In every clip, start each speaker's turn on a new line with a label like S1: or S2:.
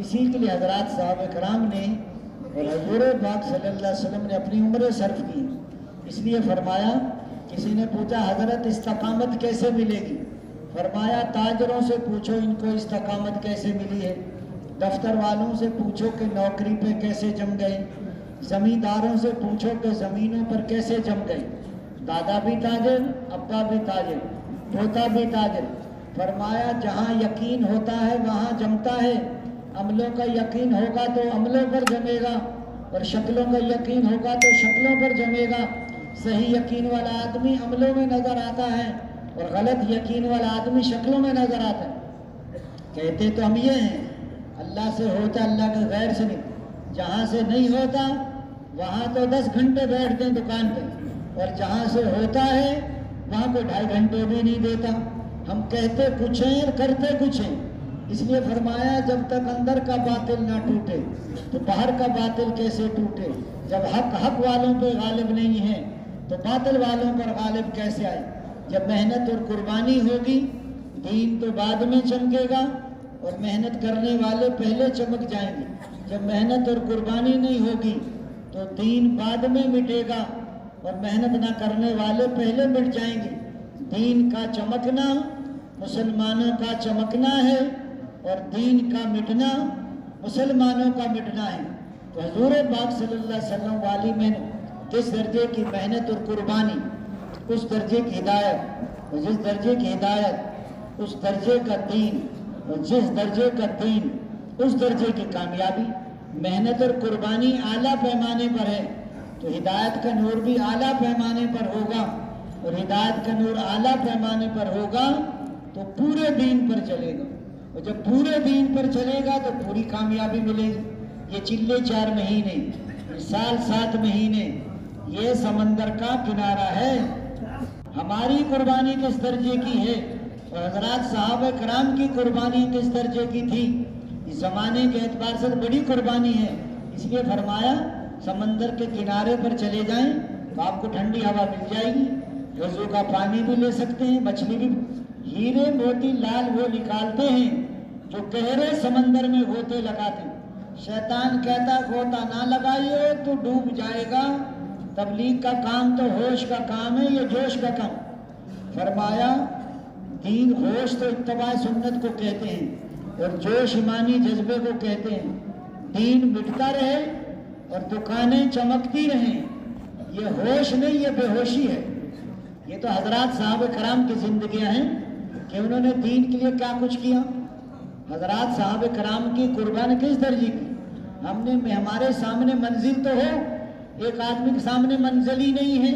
S1: اسی کے لیے حضرات صحابہ کرام نے اور حضور پاک صلی اللہ علیہ وسلم نے اپنی عمریں صرف کی. اس لیے فرمایا, کسی نے پوچھا حضرت استقامت کیسے ملے گی؟ فرمایا تاجروں سے پوچھو ان کو استقامت کیسے ملی ہے, دفتر والوں سے پوچھو کہ نوکری پہ کیسے جم گئے, زمینداروں سے پوچھو کہ زمینوں پر کیسے جم گئے. دادا بھی تاجر, ابا بھی تاجر, پوتا بھی تاجر. فرمایا جہاں یقین ہوتا ہے وہاں جمتا ہے. عملوں کا یقین ہوگا تو عملوں پر جمے گا, اور شکلوں کا یقین ہوگا تو شکلوں پر جمے گا. صحیح یقین والا آدمی عملوں میں نظر آتا ہے, اور غلط یقین والا آدمی شکلوں میں نظر آتا ہے. کہتے تو ہم یہ ہیں, اللہ سے ہوتا اللہ کے غیر سے نہیں. جہاں سے نہیں ہوتا وہاں تو 10 گھنٹے بیٹھتے ہیں دکان پہ, اور جہاں سے ہوتا ہے وہاں کو 2.5 گھنٹے بھی نہیں دیتا. ہم کہتے کچھ ہیں اور کرتے کچھ ہیں. اس لیے فرمایا جب تک اندر کا باطل نہ ٹوٹے تو باہر کا باطل کیسے ٹوٹے. جب حق والوں پہ غالب نہیں ہے تو باطل والوں پر غالب کیسے آئے. جب محنت اور قربانی ہوگی دین تو بعد میں چمکے گا, اور محنت کرنے والے پہلے چمک جائیں گے. جب محنت اور قربانی نہیں ہوگی تو دین بعد میں مٹے گا, اور محنت نہ کرنے والے پہلے مٹ جائیں گے. دین کا چمکنا مسلمانوں کا چمکنا ہے, اور دین کا مٹنا مسلمانوں کا مٹنا ہے. تو حضور پاک صلی اللہ علیہ وسلم والی میں جس درجے کی محنت اور قربانی, اس درجے کی ہدایت, اور جس درجے کی ہدایت اس درجے کا دین, اور جس درجے کا دین اس درجے کی کامیابی. محنت اور قربانی اعلیٰ پیمانے پر ہے تو ہدایت کا نور بھی اعلیٰ پیمانے پر ہوگا, اور ہدایت کا نور اعلیٰ پیمانے پر ہوگا تو پورے دین پر چلے گا, اور جب پورے دین پر چلے گا تو پوری کامیابی ملے گی. یہ چلے 4 مہینے, سال 7 مہینے, یہ سمندر کا کنارہ ہے. ہماری قربانی کس درجے کی ہے, اور حضرات صحابہ کرام کی قربانی کس درجے کی تھی. اس زمانے کے اعتبار سے بڑی قربانی ہے. اس لیے فرمایا سمندر کے کنارے پر چلے جائیں تو آپ کو ٹھنڈی ہوا مل جائے گی, وضو کا پانی بھی لے سکتے ہیں, مچھلی بھی. ہیرے موتی لال وہ نکالتے ہیں جو گہرے سمندر میں غوطے لگاتے ہیں. شیطان کہتا غوطہ نہ لگائیے تو ڈوب جائے گا. تبلیغ کا کام تو ہوش کا کام ہے, یہ جوش کا کام. فرمایا دین ہوش تو اتباع سنت کو کہتے ہیں, اور جوش ایمانی جذبے کو کہتے ہیں. دین مٹتا رہے اور دکانیں چمکتی رہیں, یہ ہوش نہیں, یہ بے ہوشی ہے. یہ تو حضرات صحابہ کرام کی زندگیاں ہیں کہ انہوں نے دین کے لیے کیا کچھ کیا. حضرات صحابہ کرام کی قربانی کس درجے کی. ہم نے ہمارے سامنے منزل تو ہو, ایک آدمی کے سامنے منزل ہی نہیں ہے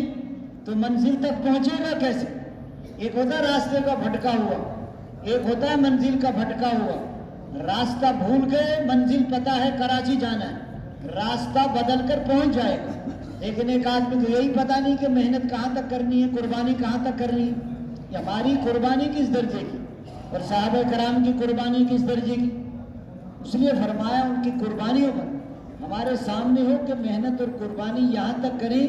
S1: تو منزل تک پہنچے گا کیسے. ایک ہوتا ہے راستے کا بھٹکا ہوا, ایک ہوتا ہے منزل کا بھٹکا ہوا. راستہ بھول گئے, منزل پتہ ہے کراچی جانا ہے, راستہ بدل کر پہنچ جائے گا. لیکن ایک آدمی کو یہی پتہ نہیں کہ محنت کہاں تک کرنی ہے, قربانی کہاں تک کرنی ہے. یہ ہماری قربانی کس درجے کی, اور صحابہ کرام کی قربانی کس درجے کی. اس لیے فرمایا ان کی قربانیوں پر ہمارے سامنے ہو کہ محنت اور قربانی یہاں تک کریں.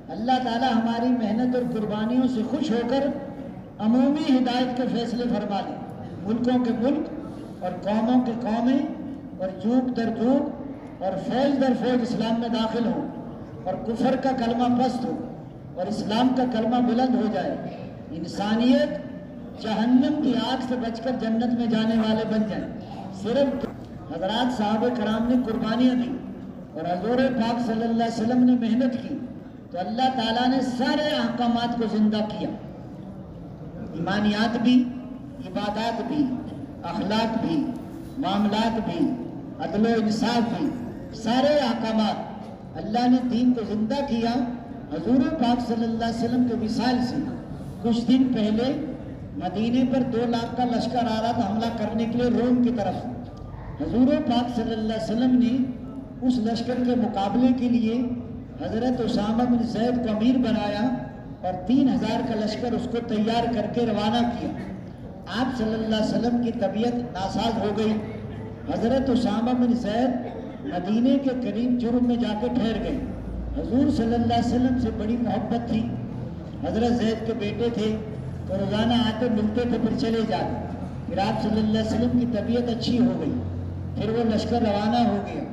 S1: اللہ تعالی ہماری محنت اور قربانیوں سے خوش ہو کر عمومی ہدایت کے فیصلے فرما لیں. ملکوں کے ملک اور قوموں کے قومیں اور جوگ در جوگ اور فوج در فوج اسلام میں داخل ہوں, اور کفر کا کلمہ پست ہو اور اسلام کا کلمہ بلند ہو جائے. انسانیت جہنم کی آگ سے بچ کر جنت میں جانے والے بن جائیں. صرف حضرات صحابہ کرام نے قربانیاں دی اور حضور پاک صلی اللہ علیہ وسلم نے محنت کی تو اللہ تعالیٰ نے سارے احکامات کو زندہ کیا. ایمانیات بھی, عبادات بھی, اخلاق بھی, معاملات بھی, عدل و انصاف بھی, سارے احکامات اللہ نے دین کو زندہ کیا. حضور پاک صلی اللہ علیہ وسلم کے وصال سے کچھ دن پہلے مدینے پر 2 لاکھ کا لشکر آ رہا تھا حملہ کرنے کے لیے روم کی طرف. حضور پاک صلی اللہ علیہ وسلم نے اس لشکر کے مقابلے کے لیے حضرت اسامہ بن زید کو امیر بنایا اور 3000 کا لشکر اس کو تیار کر کے روانہ کیا. آپ صلی اللہ علیہ وسلم کی طبیعت ناساز ہو گئی. حضرت اسامہ بن زید مدینے کے قریب جرم میں جا کے ٹھہر گئے. حضور صلی اللہ علیہ وسلم سے بڑی محبت تھی. حضرت زید کے بیٹے تھے تو روزانہ آتے ملتے تھے پھر چلے جاتے. پھر آپ صلی اللہ علیہ وسلم کی طبیعت اچھی ہو گئی. پھر وہ لشکر روانہ ہو گیا.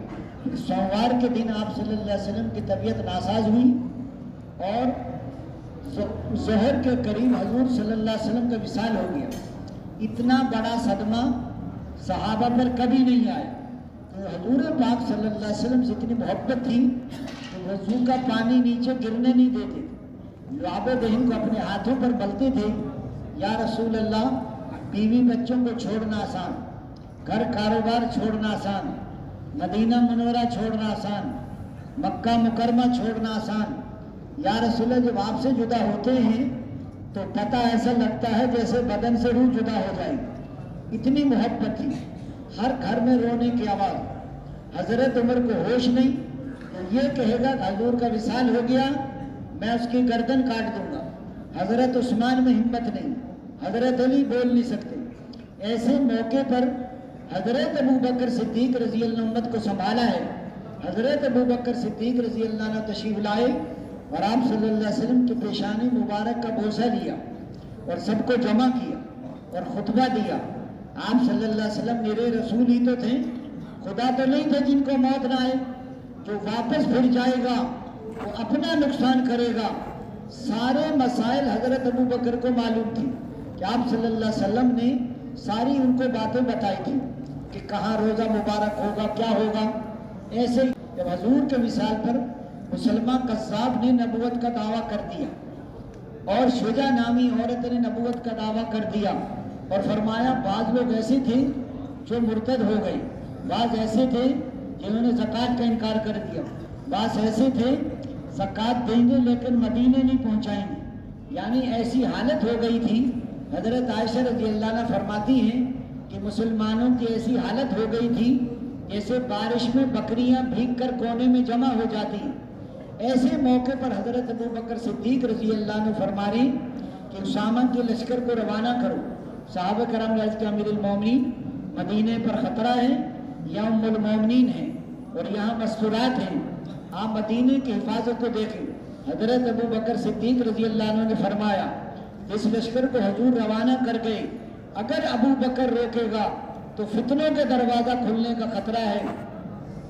S1: سوموار کے دن آپ صلی اللہ علیہ وسلم کی طبیعت ناساز ہوئی اور ظہر کے قریب حضور صلی اللہ علیہ وسلم کا وصال ہو گیا. اتنا بڑا صدمہ صحابہ پر کبھی نہیں آیا. تو حضور پاک صلی اللہ علیہ وسلم سے اتنی محبت تھی کہ وضو کا پانی نیچے گرنے نہیں دیتے. لعاب دہن کو اپنے ہاتھوں پر ملتے تھے. یا رسول اللہ، بیوی بچوں کو چھوڑنا آسان، گھر کاروبار چھوڑنا آسان، مدینہ منورہ چھوڑنا آسان، مکہ مکرمہ چھوڑنا آسان. یا رسول اللہ، جب آپ سے جدا ہوتے ہیں تو پتہ ایسا لگتا ہے جیسے بدن سے روح جدا ہو جائے. اتنی محبت تھی. ہر گھر میں رونے کی آواز. حضرت عمر کو ہوش نہیں تو یہ کہے گا کہ حضور کا وصال ہو گیا، میں اس کی گردن کاٹ دوں گا. حضرت عثمان میں ہمت نہیں، حضرت علی بول نہیں سکتے. ایسے موقع پر حضرت ابو بکر صدیق رضی اللہ عنہ امت کو سنبھالا ہے. حضرت ابو بکر صدیق رضی اللہ عنہ تشریف لائے اور آپ صلی اللہ علیہ وسلم کی پیشانی مبارک کا بوسہ لیا اور سب کو جمع کیا اور خطبہ دیا. آپ صلی اللہ علیہ وسلم میرے رسول ہی تو تھے، خدا تو نہیں تھے جن کو موت نہ آئے. جو واپس پھر جائے گا وہ اپنا نقصان کرے گا. سارے مسائل حضرت ابو بکر کو معلوم تھی کہ آپ صلی اللہ علیہ وسلم نے ساری ان کو باتیں بتائی تھی کہ کہاں روزہ مبارک ہوگا، کیا ہوگا. ایسے ہی جب حضور کے وصال پر مسلمہ قذاب نے نبوت کا دعویٰ کر دیا اور شجاع نامی عورت نے نبوت کا دعویٰ کر دیا اور فرمایا بعض لوگ ایسے تھے جو مرتد ہو گئے، بعض ایسے تھے جنہوں نے زکوٰۃ کا انکار کر دیا، بعض ایسے تھے زکوٰۃ دیں گے لیکن مدینے نہیں پہنچائیں گے. یعنی ایسی حالت ہو گئی تھی. حضرت عائشہ رضی اللہ عنہ فرماتی ہیں کہ مسلمانوں کی ایسی حالت ہو گئی تھی جیسے بارش میں بکریاں بھیگ کر کونے میں جمع ہو جاتی ہیں. ایسے موقع پر حضرت ابو بکر صدیق رضی اللہ عنہ فرما رہے کہ اسامہ کے لشکر کو روانہ کرو. صحابہ کرام نے عرض کیا امیر المومنین، مدینے پر خطرہ ہے یا ام المومنین ہے اور یہاں مستورات ہیں، آپ مدینے کی حفاظت کو دیکھیں. حضرت ابو بکر صدیق رضی اللہ عنہ نے فرمایا اس لشکر کو حضور روانہ کر گئے، اگر ابو بکر روکے گا تو فتنوں کے دروازہ کھلنے کا خطرہ ہے،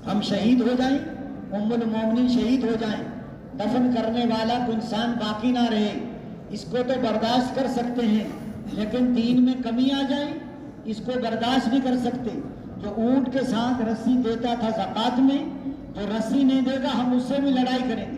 S1: ہم شہید ہو جائیں، ام المومنین شہید ہو جائیں، دفن کرنے والا کوئی انسان باقی نہ رہے. اس کو تو برداشت کر سکتے ہیں لیکن دین میں کمی آ جائے اس کو برداشت نہیں کر سکتے. جو اونٹ کے ساتھ رسی دیتا تھا زکوٰۃ میں، جو رسی نہیں دے گا ہم اس سے بھی لڑائی کریں گے.